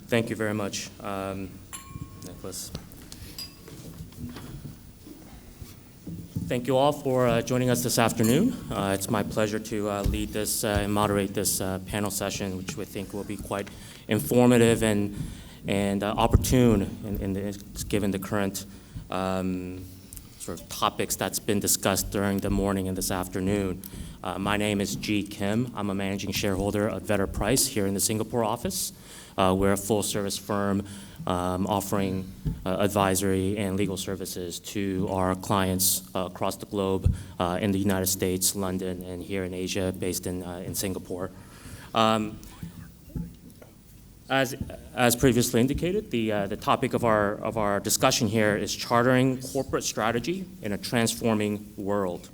Thank you very much, Nicholas. Thank you all for joining us this afternoon. It's my pleasure to lead this and moderate this panel session, which we think will be quite informative and opportune given the current sort of topics that's been discussed during the morning and this afternoon. My name is G. Kim. I'm a managing shareholder of Vedder Price here in the Singapore office. We're a full-service firm offering advisory and legal services to our clients across the globe in the United States, London, and here in Asia, based in Singapore. As previously indicated, the topic of our discussion here is chartering corporate strategy in a transforming world.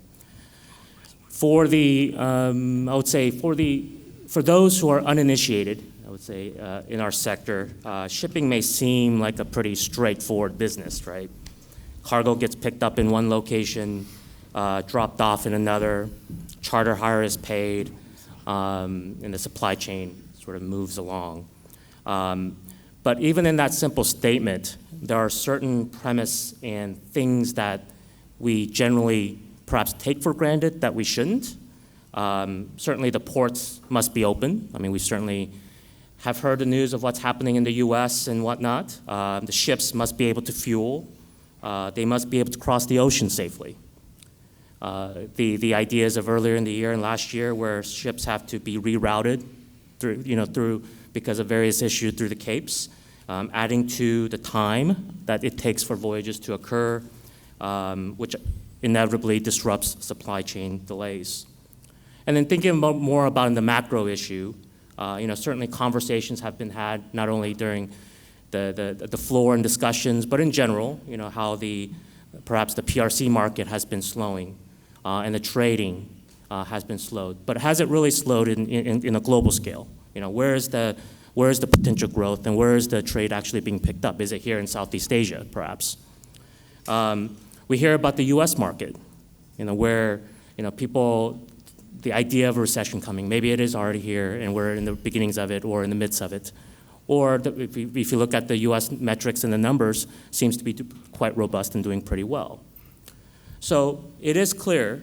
For the, I would say, for those who are uninitiated, I would say, in our sector, shipping may seem like a pretty straightforward business, right? Cargo gets picked up in one location, dropped off in another, charter hire is paid, and the supply chain sort of moves along. But even in that simple statement, there are certain premise and things that we generally perhaps take for granted that we shouldn't. Certainly the ports must be open. I mean, we certainly have heard the news of what's happening in the US and whatnot. The ships must be able to fuel. They must be able to cross the ocean safely. The ideas of earlier in the year and last year where ships have to be rerouted through because of various issues through the capes, adding to the time that it takes for voyages to occur, which inevitably disrupts supply chain delays. And then thinking more about the macro issue, certainly conversations have been had not only during the floor and discussions, but in general, how perhaps the PRC market has been slowing and the trading has been slowed. But has it really slowed in a global scale? Where is the potential growth and where is the trade actually being picked up? Is it here in Southeast Asia, perhaps? We hear about the US market, where people, the idea of a recession coming, maybe it is already here and we're in the beginnings of it or in the midst of it. Or if you look at the US metrics and the numbers, seems to be quite robust and doing pretty well. So it is clear,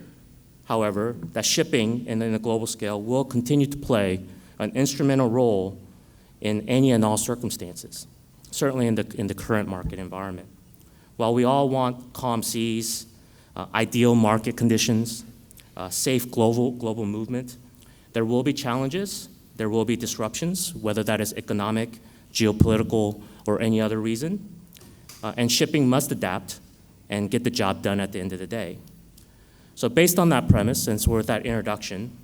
however, that shipping in the global scale will continue to play an instrumental role in any and all circumstances, certainly in the current market environment. While we all want calm seas, ideal market conditions, safe global movement, there will be challenges, there will be disruptions, whether that is economic, geopolitical, or any other reason. And shipping must adapt and get the job done at the end of the day. So based on that premise, and so with that introduction,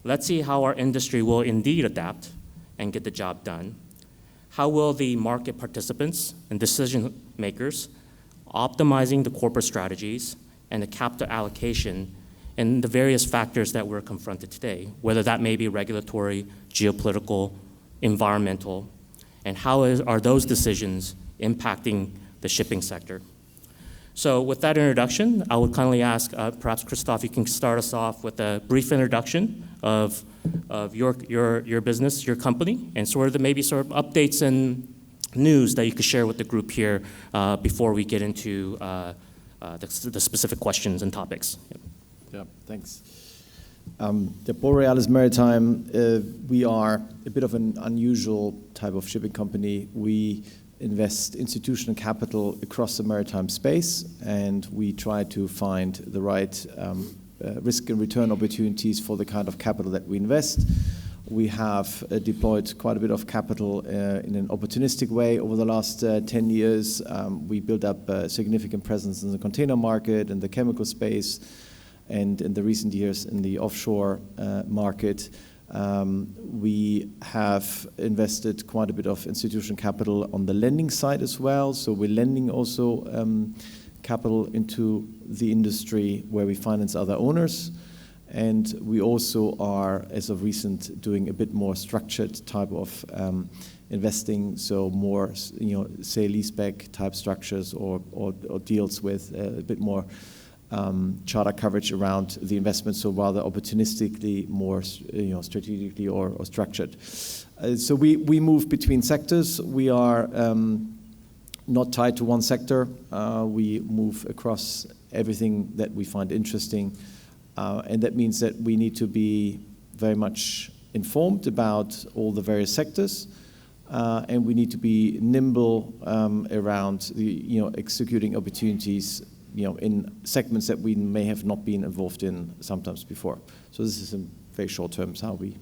let's see how our industry will indeed adapt and get the job done. How will the market participants and decision makers optimizing the corporate strategies and the capital allocation and the various factors that we're confronted today, whether that may be regulatory, geopolitical, environmental, and how are those decisions impacting the shipping sector? So with that introduction, I would kindly ask, perhaps Christoph, you can start us off with a brief introduction of your business, your company, and sort of updates and news that you could share with the group here before we get into the specific questions and topics. Yeah, thanks. The Borealis Maritime, we are a bit of an unusual type of shipping company. We invest institutional capital across the maritime space, and we try to find the right risk and return opportunities for the kind of capital that we invest. We have deployed quite a bit of capital in an opportunistic way over the last 10 years. We built up a significant presence in the container market, in the chemical space, and in the recent years in the offshore market. We have invested quite a bit of institutional capital on the lending side as well. So we're lending also capital into the industry where we finance other owners. And we also are, as of recent, doing a bit more structured type of investing, so more, say, leaseback type structures or deals with a bit more charter coverage around the investment, so rather opportunistically, more strategically or structured. So we move between sectors. We are not tied to one sector. We move across everything that we find interesting, and that means that we need to be very much informed about all the various sectors, and we need to be nimble around executing opportunities in segments that we may have not been involved in sometimes before. So this is in very short terms how we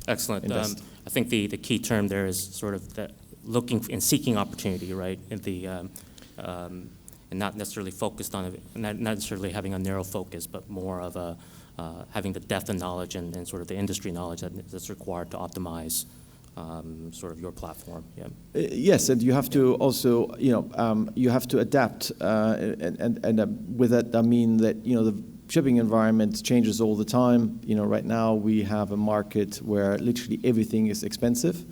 Excellent. invest. I think the key term there is sort of the looking and seeking opportunity, right? And not necessarily focused on it, not necessarily having a narrow focus, but more of a having the depth of knowledge and sort of the industry knowledge that's required to optimize sort of your platform. Yeah. Yes, and you have to also, you have to adapt, and with that I mean that the shipping environment changes all the time. Right now we have a market where literally everything is expensive,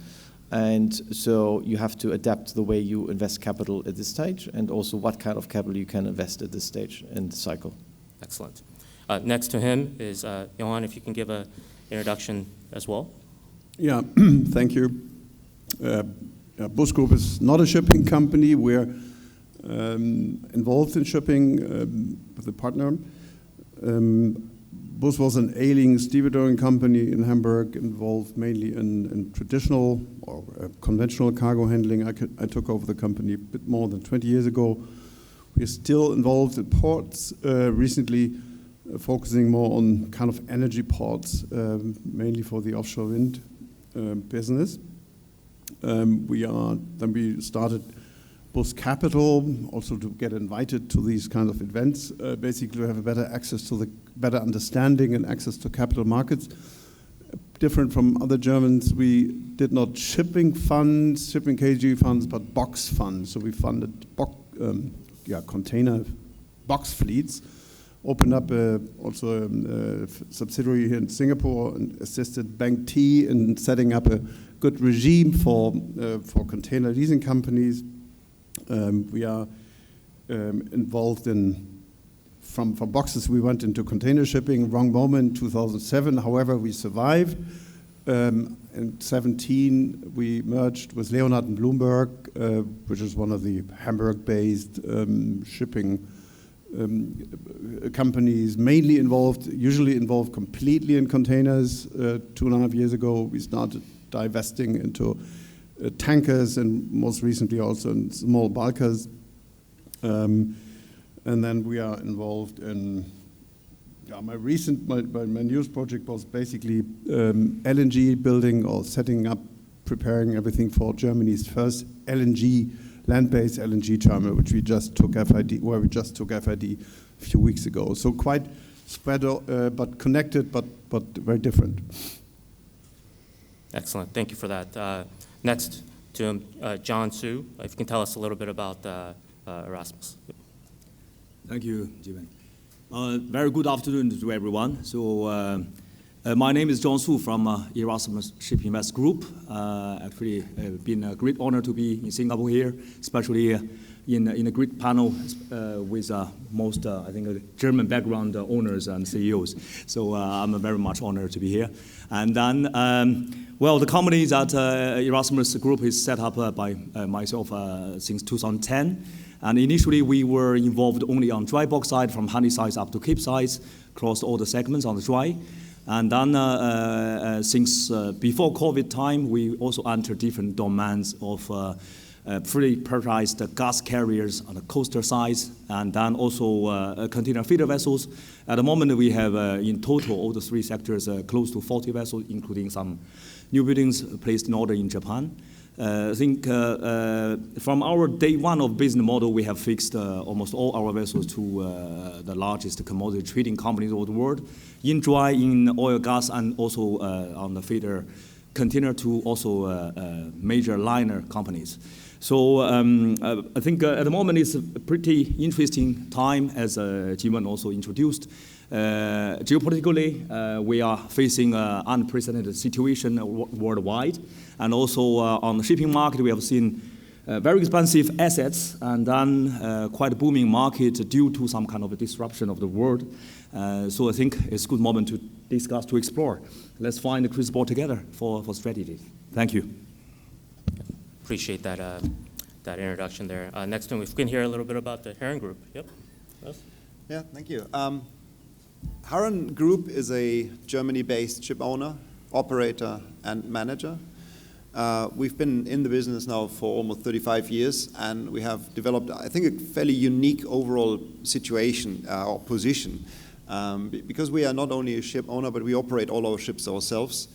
and so you have to adapt the way you invest capital at this stage, and also what kind of capital you can invest at this stage in the cycle. Excellent. Next to him is Johann, if you can give an introduction as well. Yeah, thank you. Bus Group is not a shipping company. We're involved in shipping with a partner. Bus was an ailing stevedoring company in Hamburg, involved mainly in traditional or conventional cargo handling. I took over the company a bit more than 20 years ago. We're still involved in ports, recently focusing more on kind of energy ports, mainly for the offshore wind business. We started Bus Capital, also to get invited to these kind of events, basically to have a better access to the better understanding and access to capital markets. Different from other Germans, we did not shipping funds, shipping KG funds, but box funds. So we funded container box fleets. Opened up also a subsidiary here in Singapore and assisted Bank T in setting up a good regime for container leasing companies. We are involved in, from boxes we went into container shipping, wrong moment, 2007. However, we survived. In 2017, we merged with Leonhard and Bloomberg, which is one of the Hamburg-based shipping companies, usually involved completely in containers. 2.5 years ago, we started divesting into tankers and most recently also in small bulkers. And then we are involved in, my newest project was basically LNG building or setting up, preparing everything for Germany's first land-based LNG terminal, which we just took FID a few weeks ago. So quite spread, but connected, but very different. Excellent. Thank you for that. Next to John Su, if you can tell us a little bit about Erasmus. Thank you, Jiwen. Very good afternoon to everyone. So my name is John Su from Erasmus Shipinvest Group. Actually, been a great honor to be in Singapore here, especially in a great panel with most, I think, German background owners and CEOs. So I'm very much honored to be here. And then, the company that Erasmus Group is set up by myself since 2010. And initially, we were involved only on dry bulk side, from handysize up to capesize, across all the segments on the dry. And then since before COVID time, we also entered different domains of fully pressurized gas carriers on the coastal side, and then also container feeder vessels. At the moment, we have in total, all the three sectors, close to 40 vessels, including some new buildings placed in order in Japan. I think from our day one of business model, we have fixed almost all our vessels to the largest commodity trading companies of the world, in dry, in oil, gas, and also on the feeder container to also major liner companies. So I think at the moment it's a pretty interesting time, as Jiwen also introduced. Geopolitically, we are facing an unprecedented situation worldwide. And also on the shipping market, we have seen very expensive assets, and then quite a booming market due to some kind of a disruption of the world. So I think it's a good moment to discuss, to explore. Let's find the crystal ball together for strategy. Thank you. Appreciate that, that introduction there. Next one, we can hear a little bit about the Harren Group. Yep. Yes. Yeah, thank you. Harren Group is a Germany-based ship owner, operator, and manager. We've been in the business now for almost 35 years, and we have developed, I think, a fairly unique overall situation or position, because we are not only a ship owner, but we operate all our ships ourselves.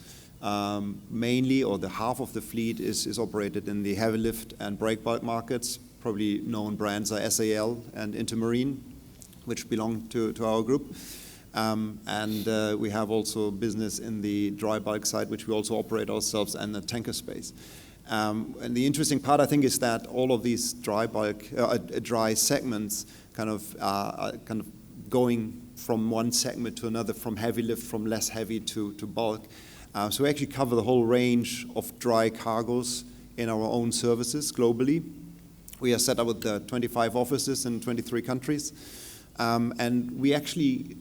Mainly, or the half of the fleet is operated in the heavy lift and break bulk markets. Probably known brands are SAL and Intermarine, which belong to our group. And we have also business in the dry bulk side, which we also operate ourselves, and the tanker space. And the interesting part, I think, is that all of these dry bulk, dry segments kind of going from one segment to another, from heavy lift, from less heavy to bulk. So we actually cover the whole range of dry cargoes in our own services globally. We are set up with 25 offices in 23 countries. And we actually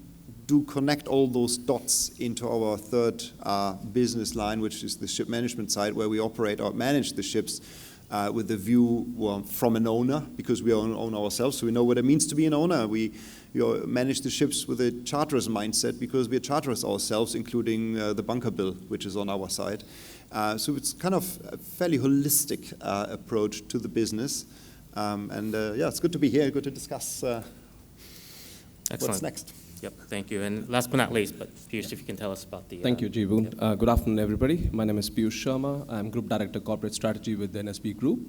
do connect all those dots into our third business line, which is the ship management side, where we operate or manage the ships with the view from an owner, because we own ourselves, so we know what it means to be an owner. We manage the ships with a charterer's mindset, because we are charterers ourselves, including the bunker bill, which is on our side. So it's kind of a fairly holistic approach to the business. Yeah, it's good to be here, good to discuss what's next. Yep, thank you. And last but not least, but Piyush, if you can tell us about the... Thank you, Woon. Yep. Good afternoon, everybody. My name is Piyush Sharma. I'm Group Director Corporate Strategy with the NSB Group.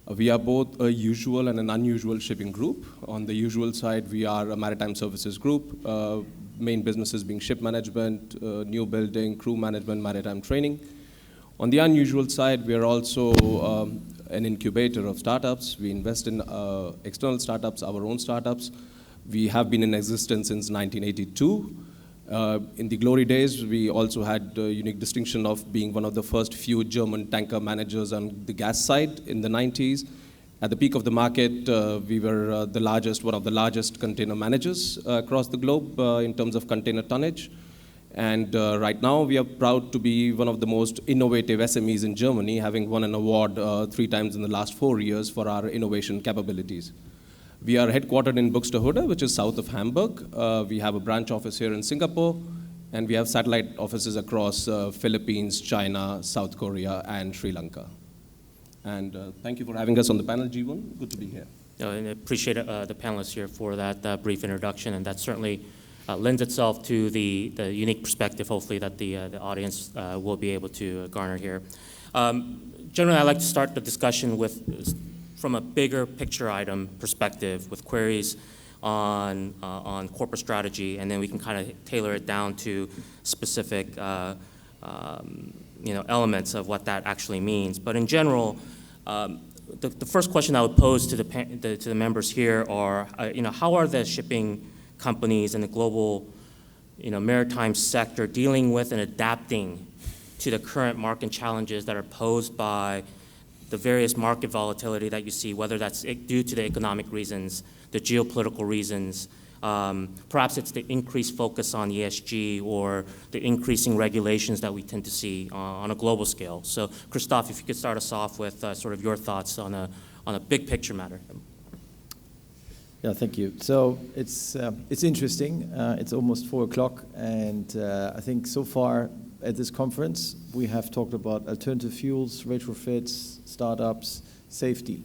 We are both a usual and an unusual shipping group. On the usual side, we are a maritime services group, main businesses being ship management, new building, crew management, maritime training. On the unusual side, we are also an incubator of startups. We invest in external startups, our own startups. We have been in existence since 1982. In the glory days, we also had the unique distinction of being one of the first few German tanker managers on the gas side in the 90s. At the peak of the market, we were one of the largest container managers across the globe in terms of container tonnage. And right now, we are proud to be one of the most innovative SMEs in Germany, having won an award 3 times in the last 4 years for our innovation capabilities. We are headquartered in Buxtehude, which is south of Hamburg. We have a branch office here in Singapore, and we have satellite offices across Philippines, China, South Korea, and Sri Lanka. And thank you for having us on the panel, Woon. Good to be here. And I appreciate the panelists here for that brief introduction, and that certainly lends itself to the unique perspective, hopefully, that the audience will be able to garner here. Generally, I like to start the discussion from a bigger picture item perspective, with queries on corporate strategy, and then we can kind of tailor it down to specific elements of what that actually means. But in general, the first question I would pose to the members here are, how are the shipping companies in the global maritime sector dealing with and adapting to the current market challenges that are posed by the various market volatility that you see, whether that's due to the economic reasons, the geopolitical reasons, perhaps it's the increased focus on ESG or the increasing regulations that we tend to see on a global scale. So, Christoph, if you could start us off with sort of your thoughts on a big picture matter. Yeah, thank you. So it's interesting. It's almost 4 o'clock, and I think so far at this conference we have talked about alternative fuels, retrofits, startups, safety.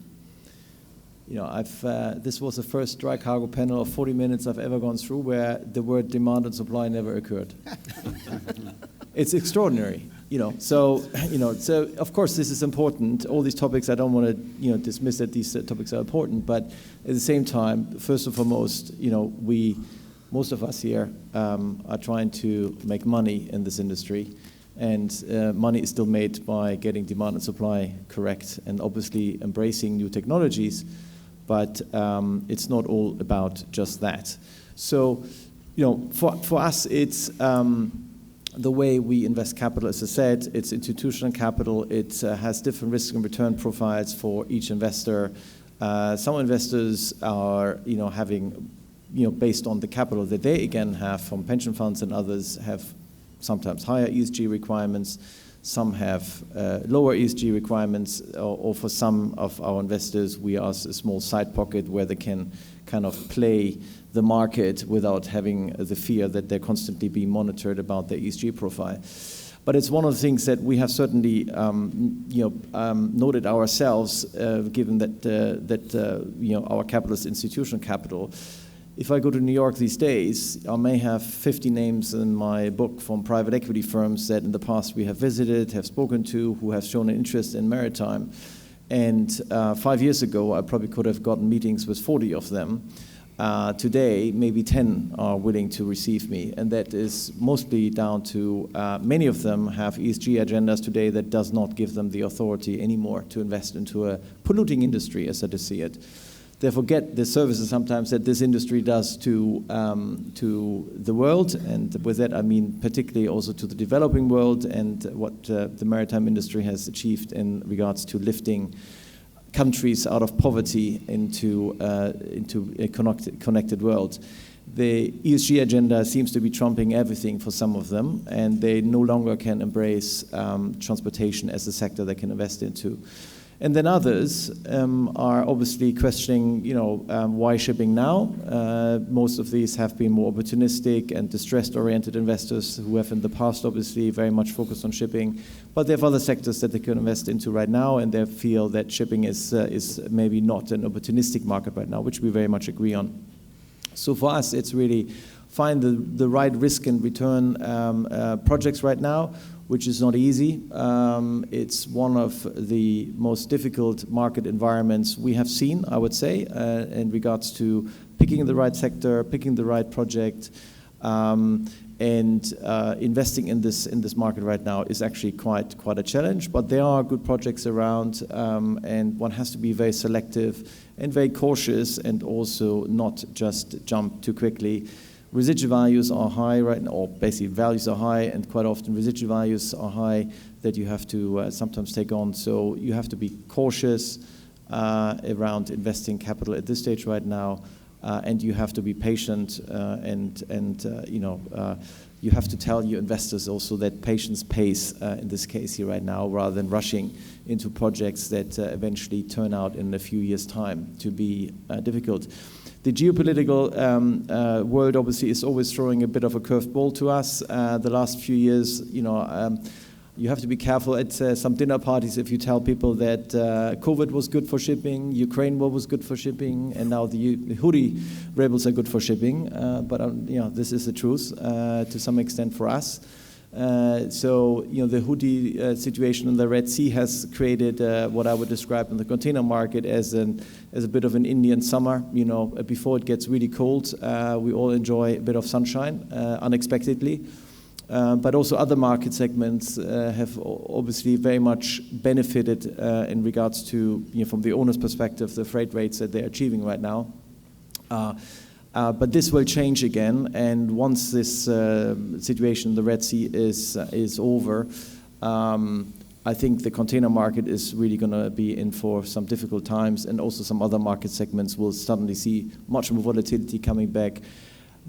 This was the first dry cargo panel of 40 minutes I've ever gone through where the word demand and supply never occurred. It's extraordinary, So of course this is important. All these topics, I don't want to, dismiss that these topics are important, but at the same time, first and foremost, most of us here are trying to make money in this industry, and money is still made by getting demand and supply correct, and obviously embracing new technologies, but it's not all about just that. So, for us, it's the way we invest capital, as I said, it's institutional capital. It has different risk and return profiles for each investor. Some investors are, having, based on the capital that they again have from pension funds, and others have sometimes higher ESG requirements. Some have lower ESG requirements, or for some of our investors, we are a small side pocket where they can kind of play the market without having the fear that they're constantly being monitored about their ESG profile. But it's one of the things that we have certainly, noted ourselves, given that our capital is institutional capital. If I go to New York these days, I may have 50 names in my book from private equity firms that in the past we have visited, have spoken to, who have shown an interest in maritime. And 5 years ago, I probably could have gotten meetings with 40 of them. Today, maybe 10 are willing to receive me, and that is mostly down to many of them have ESG agendas today that does not give them the authority anymore to invest into a polluting industry, as I see it. They forget the services sometimes that this industry does to the world, and with that I mean particularly also to the developing world, and what the maritime industry has achieved in regards to lifting countries out of poverty into a connected world. The ESG agenda seems to be trumping everything for some of them, and they no longer can embrace transportation as a sector they can invest into. And then others are obviously questioning, why shipping now? Most of these have been more opportunistic and distressed-oriented investors who have in the past obviously very much focused on shipping. But they have other sectors that they can invest into right now, and they feel that shipping is maybe not an opportunistic market right now, which we very much agree on. So for us, it's really find the right risk and return projects right now, which is not easy. It's one of the most difficult market environments we have seen, I would say, in regards to picking the right sector, picking the right project, and investing in this market right now is actually quite a challenge. But there are good projects around, and one has to be very selective and very cautious, and also not just jump too quickly. Residual values are high right now, or basically values are high, and quite often residual values are high that you have to sometimes take on. So you have to be cautious around investing capital at this stage right now, and you have to be patient, and you have to tell your investors also that patience pays in this case here right now, rather than rushing into projects that eventually turn out in a few years' time to be difficult. The geopolitical world obviously is always throwing a bit of a curveball to us. The last few years, you have to be careful at some dinner parties if you tell people that COVID was good for shipping, Ukraine war was good for shipping, and now the Houthi rebels are good for shipping. But this is the truth to some extent for us. So the Houthi situation in the Red Sea has created what I would describe in the container market as a bit of an Indian summer. Before it gets really cold, we all enjoy a bit of sunshine unexpectedly. But also other market segments have obviously very much benefited in regards to, from the owner's perspective, the freight rates that they're achieving right now. But this will change again, and once this situation in the Red Sea is over, I think the container market is really going to be in for some difficult times, and also some other market segments will suddenly see much more volatility coming back.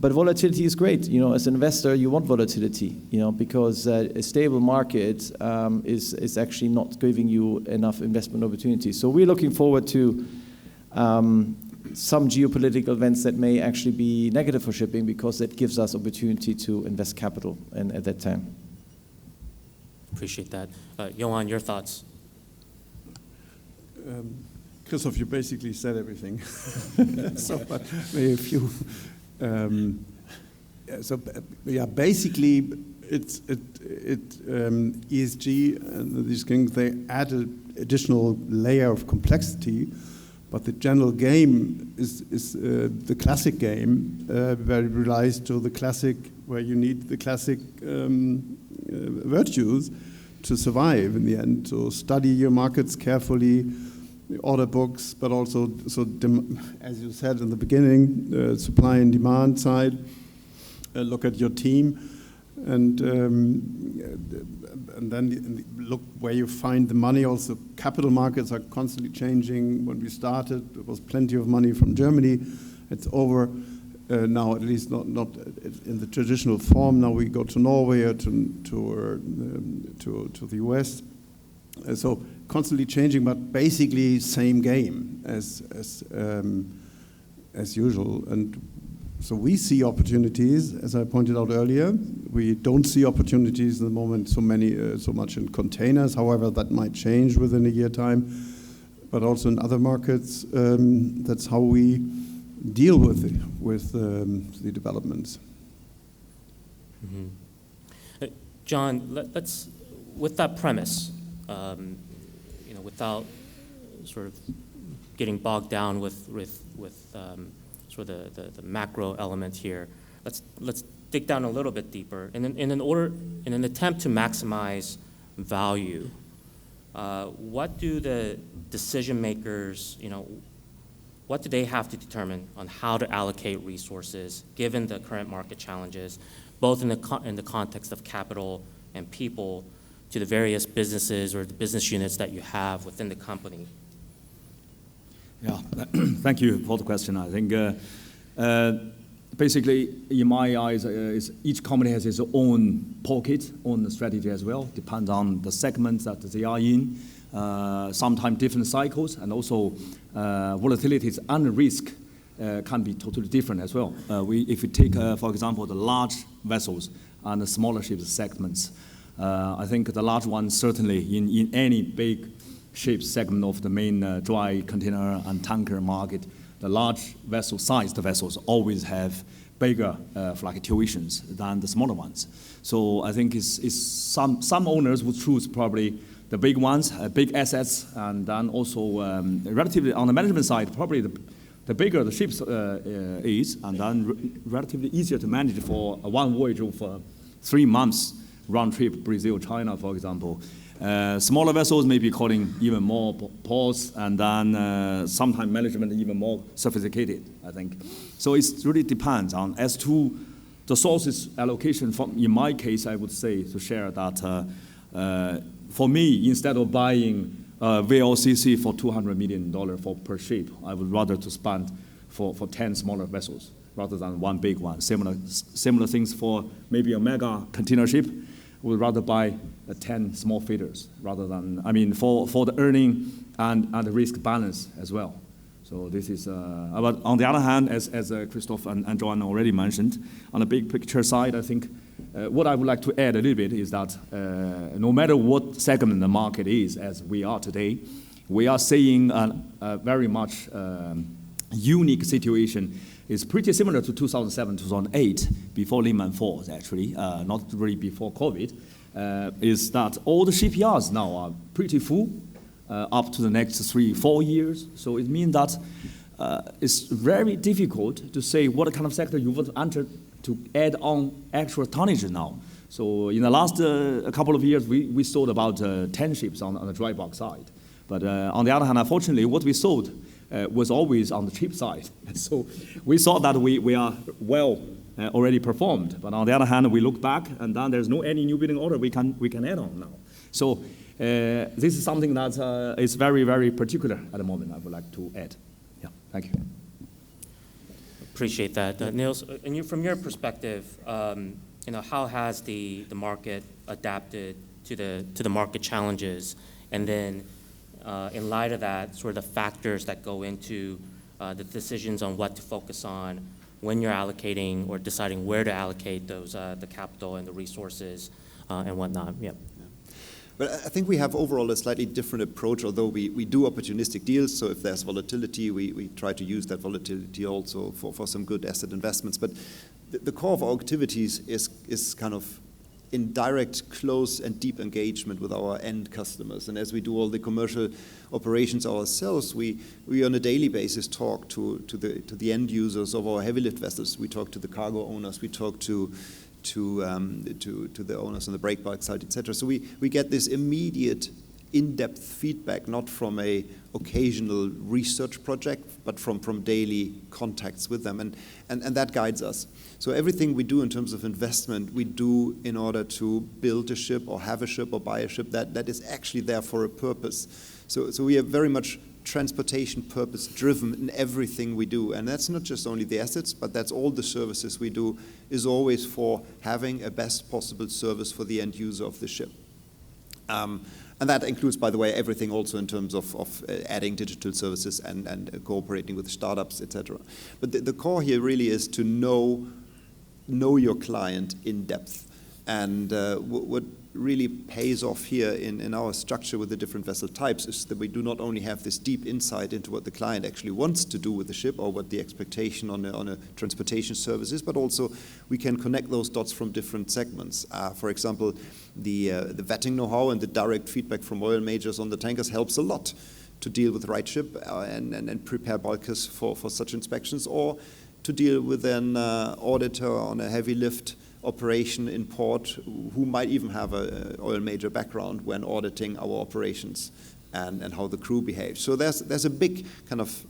But volatility is great. As an investor, you want volatility, because a stable market is actually not giving you enough investment opportunities. So we're looking forward to some geopolitical events that may actually be negative for shipping, because that gives us opportunity to invest capital at that time. Appreciate that. Johann, your thoughts? Christoph, you basically said everything. So, but maybe a few. Basically, ESG and these things, they add an additional layer of complexity. But the general game is the classic game, where it relies to the classic, where you need the classic virtues to survive in the end. To study your markets carefully, the order books, but also, as you said in the beginning, supply and demand side. Look at your team. And then look where you find the money. Also, capital markets are constantly changing. When we started, there was plenty of money from Germany. It's over now, at least not in the traditional form. Now we go to Norway or to the US. So constantly changing, but basically same game as usual. And so we see opportunities, as I pointed out earlier. We don't see opportunities at the moment so much in containers. However, that might change within a year time. But also in other markets, that's how we deal with the developments. Mm-hmm. John, let's with that premise, without sort of getting bogged down with sort of the macro element here, let's dig down a little bit deeper. In an attempt to maximize value, what do the decision makers, what do they have to determine on how to allocate resources given the current market challenges, both in the context of capital and people, to the various businesses or the business units that you have within the company? Yeah, thank you for the question. I think basically, in my eyes, each company has its own pocket, own strategy as well. Depends on the segments that they are in. Sometimes different cycles, and also volatilities and risk can be totally different as well. If we take, for example, the large vessels and the smaller ships segments, I think the large ones certainly in any big ship segment of the main dry container and tanker market, the large vessel size, the vessels always have bigger fluctuations than the smaller ones. So I think some owners would choose probably the big ones, big assets, and then also relatively on the management side, probably the bigger the ships is, and then relatively easier to manage for one voyage of 3 months round trip, Brazil, China, for example. Smaller vessels may be calling even more ports, and then sometimes management even more sophisticated, I think. So it really depends on as to the sources allocation. In my case, I would say to share that for me, instead of buying VLCC for $200 million per ship, I would rather to spend for 10 smaller vessels rather than one big one. Similar things for maybe a mega container ship. Would rather buy 10 small feeders rather than, for the earning and the risk balance as well. So this is, but on the other hand, as Christoph and Johann already mentioned, on the big picture side, I think what I would like to add a little bit is that no matter what segment the market is, as we are today, we are seeing a very much unique situation. It's pretty similar to 2007, 2008, before Lehman falls, actually, not really before COVID, is that all the shipyards now are pretty full up to the next 3-4 years. So it means that it's very difficult to say what kind of sector you want to enter to add on actual tonnage now. So in the last couple of years, we sold about 10 ships on the dry bulk side. But on the other hand, unfortunately, what we sold was always on the cheap side. So we saw that we are well already performed. But on the other hand, we look back, and then there's no any new building order we can add on now. So this is something that is very, very particular at the moment. I would like to add. Yeah, thank you. Appreciate that, Nils. And from your perspective, how has the market adapted to the market challenges, and then in light of that, sort of the factors that go into the decisions on what to focus on when you're allocating or deciding where to allocate those the capital and the resources and whatnot. Yeah. But I think we have overall a slightly different approach, although we do opportunistic deals. So if there's volatility, we try to use that volatility also for some good asset investments. But the core of our activities is kind of in direct, close, and deep engagement with our end customers. And as we do all the commercial operations ourselves, we on a daily basis talk to the end users of our heavy lift vessels. We talk to the cargo owners. We talk to the owners on the break bulk side, etc. So we get this immediate in-depth feedback, not from a occasional research project, but from daily contacts with them. And that guides us. So everything we do in terms of investment, we do in order to build a ship or have a ship or buy a ship that is actually there for a purpose. So we are very much transportation purpose driven in everything we do. And that's not just only the assets, but that's all the services we do is always for having a best possible service for the end user of the ship. And that includes, by the way, everything also in terms of adding digital services and cooperating with startups, etc. But the core here really is to know your client in depth. And what really pays off here in our structure with the different vessel types is that we do not only have this deep insight into what the client actually wants to do with the ship or what the expectation on a transportation service is, but also we can connect those dots from different segments. For example, the vetting know-how and the direct feedback from oil majors on the tankers helps a lot to deal with right ship and prepare bulkers for such inspections, or to deal with an auditor on a heavy lift operation in port who might even have an oil major background when auditing our operations and how the crew behaves. So there's a big kind of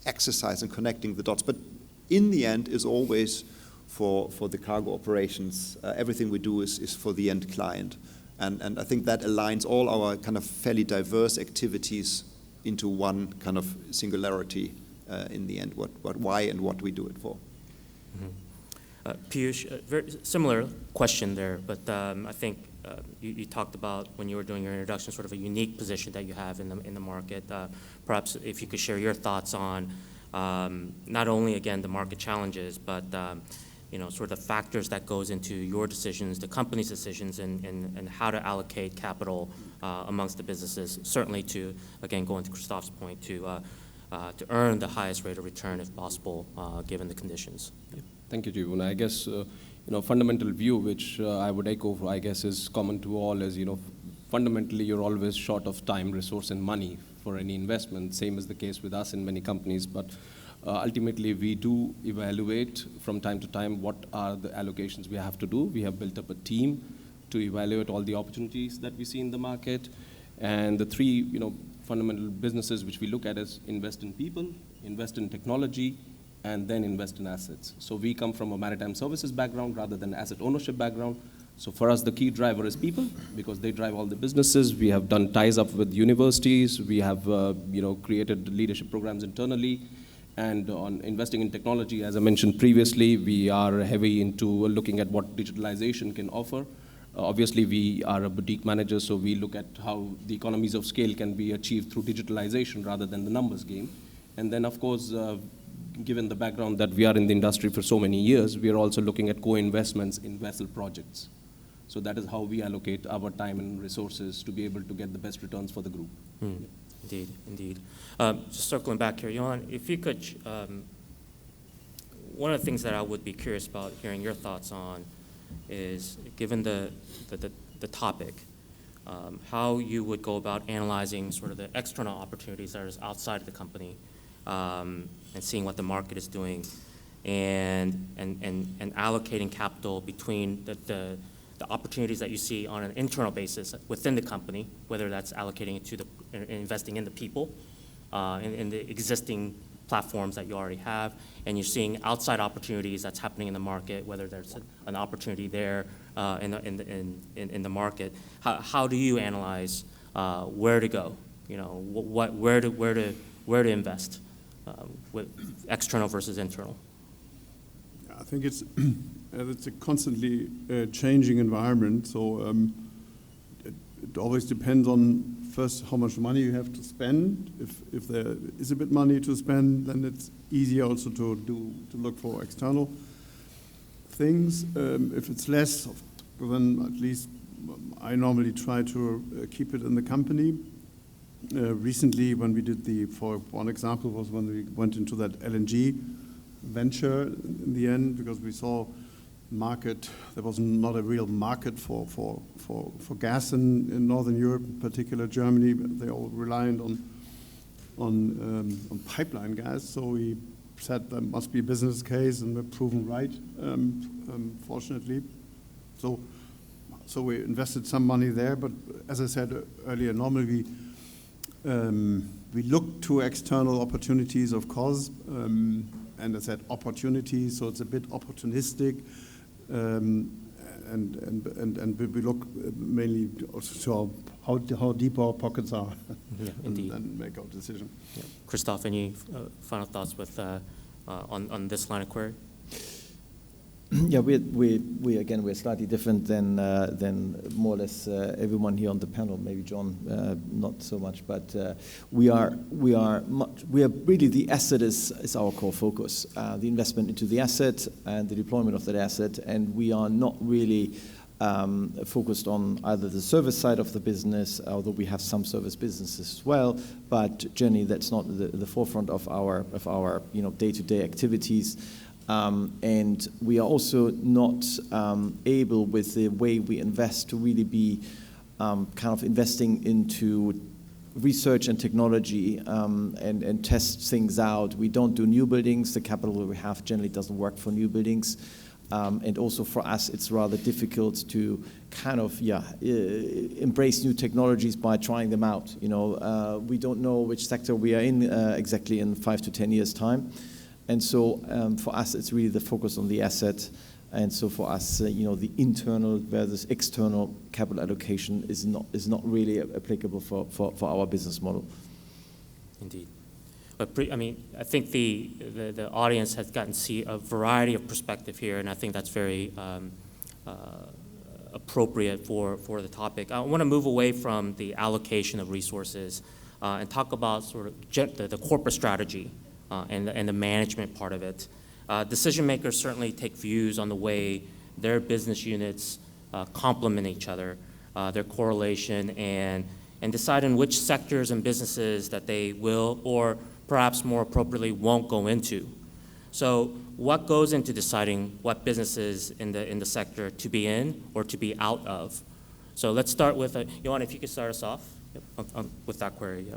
exercise in connecting the dots, but in the end is always for the cargo operations. Everything we do is for the end client. And I think that aligns all our kind of fairly diverse activities into one kind of singularity in the end, why and what we do it for. Mm-hmm. Piyush, very similar question there, but I think you talked about when you were doing your introduction sort of a unique position that you have in the market. Perhaps if you could share your thoughts on not only, again, the market challenges, but sort of the factors that goes into your decisions, the company's decisions, and how to allocate capital amongst the businesses, certainly to, again, going to Christoph's point, to earn the highest rate of return if possible, given the conditions. Yeah. Thank you, Johann. I guess, fundamental view, which I would echo, I guess, is common to all, is, fundamentally, you're always short of time, resource, and money for any investment. Same is the case with us in many companies, but ultimately, we do evaluate from time to time what are the allocations we have to do. We have built up a team to evaluate all the opportunities that we see in the market. And the three, fundamental businesses which we look at is invest in people, invest in technology, and then invest in assets. So we come from a maritime services background rather than asset ownership background. So for us, the key driver is people, because they drive all the businesses. We have done ties up with universities. We have, created leadership programs internally. And on investing in technology, as I mentioned previously, we are heavy into looking at what digitalization can offer. Obviously, we are a boutique manager, so we look at how the economies of scale can be achieved through digitalization rather than the numbers game. And then, of course, given the background that we are in the industry for so many years, we are also looking at co-investments in vessel projects. So that is how we allocate our time and resources to be able to get the best returns for the group. Indeed. Just circling back here, Johann, if you could, one of the things that I would be curious about hearing your thoughts on is, given the topic, how you would go about analyzing sort of the external opportunities that are outside of the company, and seeing what the market is doing, and allocating capital between the opportunities that you see on an internal basis within the company, whether that's allocating it to investing in the people, in the existing platforms that you already have, and you're seeing outside opportunities that's happening in the market, whether there's an opportunity there in the market. How do you analyze where to go? Where to invest? With external versus internal? I think it's a constantly changing environment. So it always depends on, first, how much money you have to spend. If there is a bit money to spend, then it's easier also to look for external things. If it's less, then at least I normally try to keep it in the company. Recently, when we did for one example was when we went into that LNG venture in the end, because we saw market, there was not a real market for gas in Northern Europe, in particular Germany. They all reliant on pipeline gas. So we said there must be a business case, and we're proven right, fortunately. So So we invested some money there, but as I said earlier, normally we look to external opportunities, of course, and I said opportunities, so it's a bit opportunistic, and we look mainly also to how deep our pockets are, Yeah, indeed. and make our decision. Yeah. Christoph, any final thoughts with on this line of query? Yeah, we're slightly different than more or less everyone here on the panel. Maybe John, not so much, but we are really, the asset is our core focus. The investment into the asset and the deployment of that asset, and we are not really focused on either the service side of the business, although we have some service businesses as well. But generally, that's not the forefront of our day-to-day activities. And we are also not able, with the way we invest, to really be kind of investing into research and technology and test things out. We don't do new buildings. The capital we have generally doesn't work for new buildings. And also for us, it's rather difficult to kind of embrace new technologies by trying them out. We don't know which sector we are in exactly in 5 to 10 years' time. And so for us, it's really the focus on the asset. And so for us, the internal versus external capital allocation is not really applicable for our business model. Indeed. But I think the audience has gotten to see a variety of perspective here, and I think that's very appropriate for the topic. I want to move away from the allocation of resources and talk about sort of the corporate strategy and the management part of it. Decision makers certainly take views on the way their business units complement each other, their correlation, and decide in which sectors and businesses that they will, or perhaps more appropriately, won't go into. So what goes into deciding what businesses in the sector to be in or to be out of? So let's start with, Johann, if you could start us off with that query.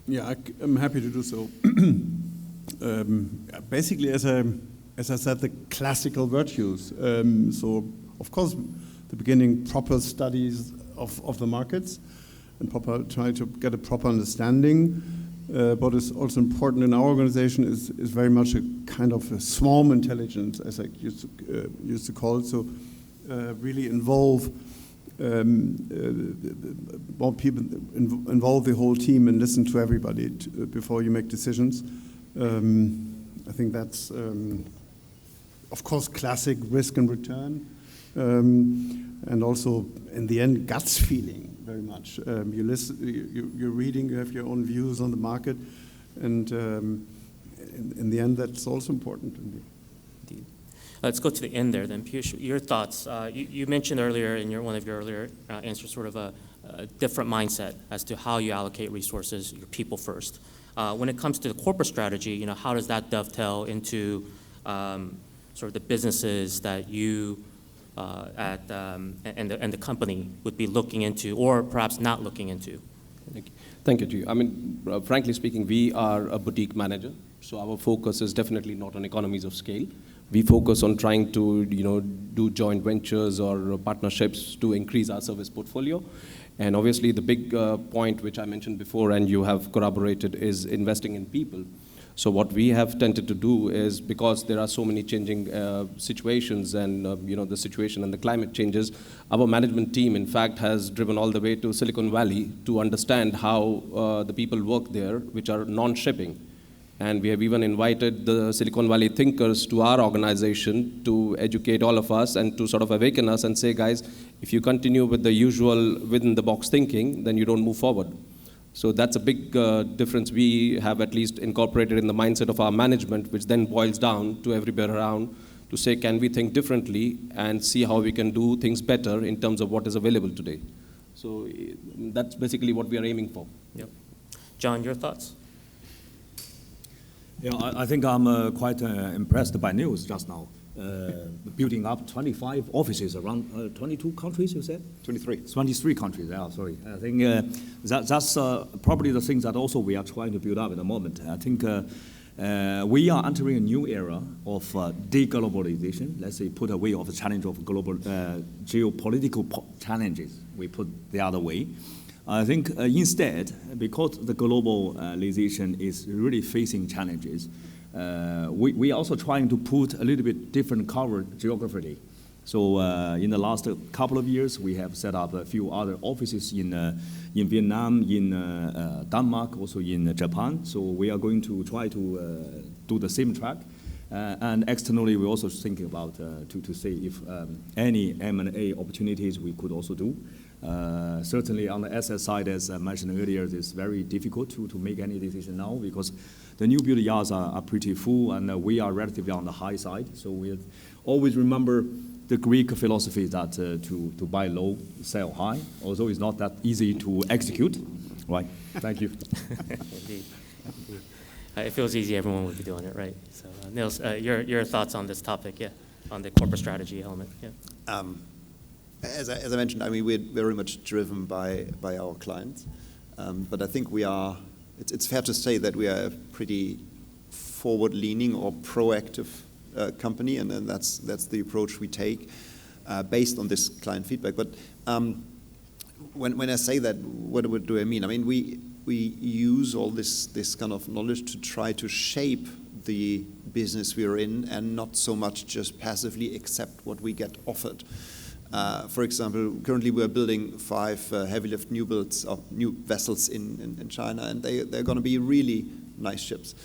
Yeah, I'm happy to do so. Basically, as I said, the classical virtues. So, of course, the beginning, proper studies of the markets and try to get a proper understanding. What is also important in our organization is very much a kind of a swarm intelligence, as I used to call it. So, really involve more people, involve the whole team and listen to everybody before you make decisions. I think that's, of course, classic risk and return. And also, in the end, guts feeling very much. You listen, you're reading, you have your own views on the market, and in the end, that's also important. Indeed. Let's go to the end there then. Piyush, your thoughts. You mentioned earlier in one of your earlier answers sort of a different mindset as to how you allocate resources, your people first. When it comes to the corporate strategy, how does that dovetail into sort of the businesses that you and the company would be looking into, or perhaps not looking into? Thank you to you. I mean, frankly speaking, we are a boutique manager, so our focus is definitely not on economies of scale. We focus on trying to, do joint ventures or partnerships to increase our service portfolio. And obviously, the big point which I mentioned before, and you have corroborated, is investing in people. So what we have tended to do is, because there are so many changing situations and the situation and the climate changes, our management team, in fact, has driven all the way to Silicon Valley to understand how the people work there, which are non-shipping. And we have even invited the Silicon Valley thinkers to our organization to educate all of us and to sort of awaken us and say, guys, if you continue with the usual within-the-box thinking, then you don't move forward. So that's a big difference we have at least incorporated in the mindset of our management, which then boils down to everybody around to say, can we think differently and see how we can do things better in terms of what is available today. So that's basically what we are aiming for. Yep. John, your thoughts? Yeah, I think I'm quite impressed by Nils just now. Building up 25 offices around 22 countries, you said? 23. 23 countries, yeah, sorry. I think that's probably the things that also we are trying to build up at the moment. I think We are entering a new era of deglobalization. Let's say put away of the challenge of global geopolitical challenges. We put the other way. I think instead, because the globalization is really facing challenges, we are also trying to put a little bit different cover geographically. So in the last couple of years, we have set up a few other offices in Vietnam, in Denmark, also in Japan. So we are going to try to do the same track. And externally, we're also thinking about to see if any M&A opportunities we could also do. Certainly on the asset side, as I mentioned earlier, it's very difficult to make any decision now because the new build yards are pretty full and we are relatively on the high side. So we always remember the Greek philosophy that to buy low, sell high, although it's not that easy to execute. Right, thank you. Indeed. If it was easy, everyone would be doing it, right? So Nils, your thoughts on this topic, yeah, on the corporate strategy element, yeah. As I mentioned, I mean, we're very much driven by our clients, but I think it's fair to say that we are a pretty forward-leaning or proactive company, and then that's the approach we take based on this client feedback. But when I say that, what do I mean? I mean, we use all this kind of knowledge to try to shape the business we're in and not so much just passively accept what we get offered. For example, currently we're building 5 heavy lift new builds of new vessels in China, and they're going to be really nice ships.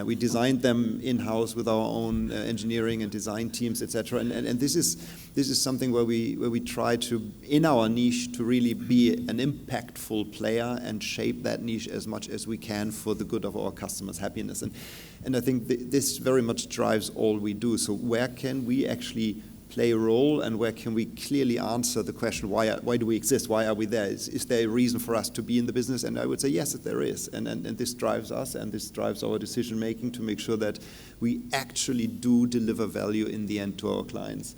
We designed them in-house with our own engineering and design teams, etc. And this is something where we try to, in our niche, to really be an impactful player and shape that niche as much as we can for the good of our customers' happiness. And I think this very much drives all we do. So where can we actually play a role, and where can we clearly answer the question, why do we exist? Why are we there? Is there a reason for us to be in the business? And I would say, yes, there is. And this drives us, and this drives our decision making to make sure that we actually do deliver value in the end to our clients.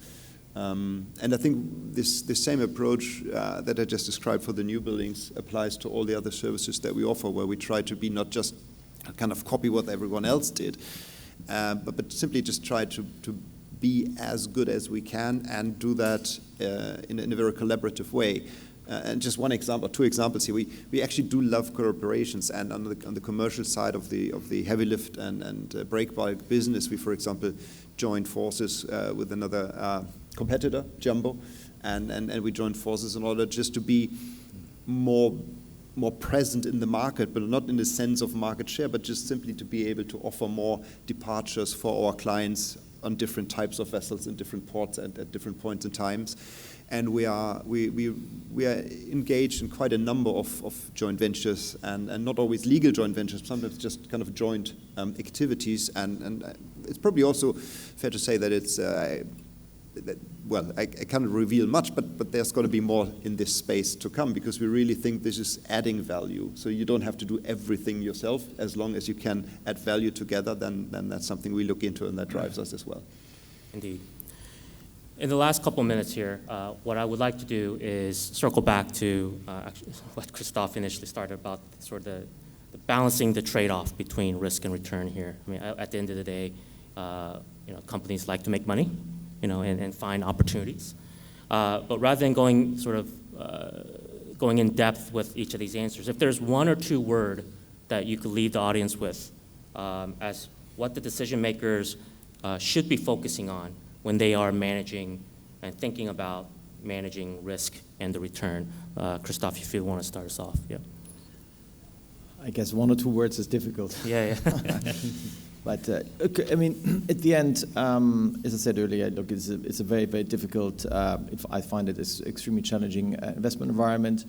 And I think this same approach that I just described for the new buildings applies to all the other services that we offer, where we try to be not just kind of copy what everyone else did, but simply just try to be as good as we can and do that in a very collaborative way. And just one example, 2 examples here. We actually do love collaborations, and on the commercial side of the heavy lift and break bulk business, we, for example, joined forces with another competitor, Jumbo, and we joined forces in order just to be more present in the market, but not in the sense of market share, but just simply to be able to offer more departures for our clients on different types of vessels in different ports at different points in times. And we are engaged in quite a number of joint ventures, and not always legal joint ventures, sometimes just kind of joint activities. And it's probably also fair to say that it's, I can't reveal much, but there's going to be more in this space to come, because we really think this is adding value. So you don't have to do everything yourself. As long as you can add value together, then that's something we look into, and that drives us as well. Indeed. In the last couple of minutes here, what I would like to do is circle back to actually what Christoph initially started about, sort of the balancing the trade-off between risk and return here. I mean, at the end of the day, companies like to make money, and find opportunities. But rather than going in depth with each of these answers, if there's 1 or 2 words that you could leave the audience with as what the decision makers should be focusing on when they are managing and thinking about managing risk and the return. Christoph, if you want to start us off. Yeah. I guess 1 or 2 words is difficult. Yeah. But I mean, at the end, as I said earlier, look, it's a very, very difficult. I find it is extremely challenging investment environment.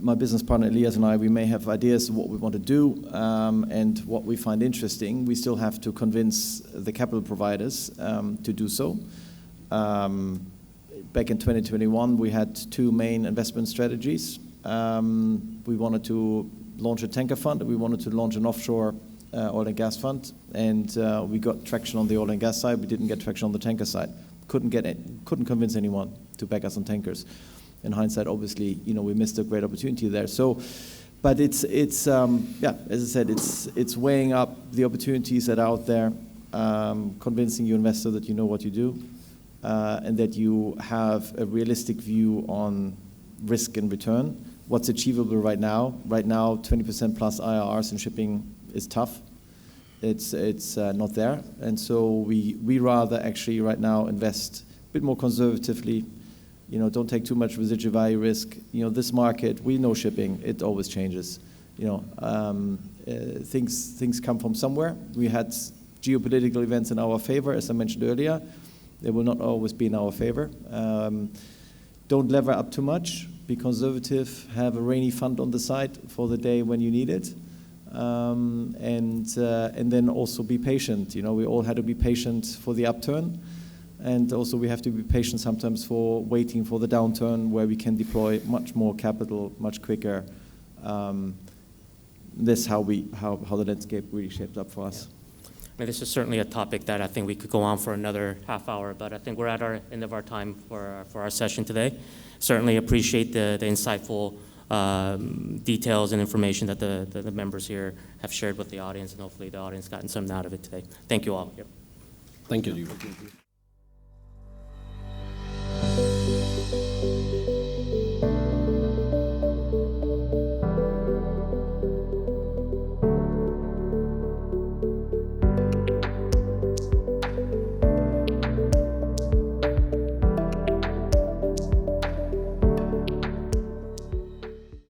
My business partner Elias and I, we may have ideas of what we want to do and what we find interesting. We still have to convince the capital providers to do so. Back in 2021, we had 2 main investment strategies. We wanted to launch a tanker fund, and we wanted to launch an offshore oil and gas fund, and we got traction on the oil and gas side. We didn't get traction on the tanker side. Couldn't convince anyone to back us on tankers. In hindsight, obviously, we missed a great opportunity there. So, But it's yeah, as I said, it's weighing up the opportunities that are out there, convincing your investor that you know what you do, and that you have a realistic view on risk and return. What's achievable right now? Right now, 20% plus IRRs in shipping is tough. It's not there, and so we rather actually right now invest a bit more conservatively. You know, don't take too much residual value risk. You know, this market, we know shipping, it always changes. You know, things come from somewhere. We had geopolitical events in our favor, as I mentioned earlier. They will not always be in our favor. Don't lever up too much. Be conservative. Have a rainy fund on the side for the day when you need it. And then also be patient. You know, we all had to be patient for the upturn. And also we have to be patient sometimes for waiting for the downturn where we can deploy much more capital, much quicker. This is how the landscape really shaped up for us. Yeah. I mean, this is certainly a topic that I think we could go on for another half hour, but I think we're at our end of our time for our session today. Certainly appreciate the insightful details and information that the members here have shared with the audience, and hopefully the audience gotten something out of it today. Thank you all. Yep. Thank you.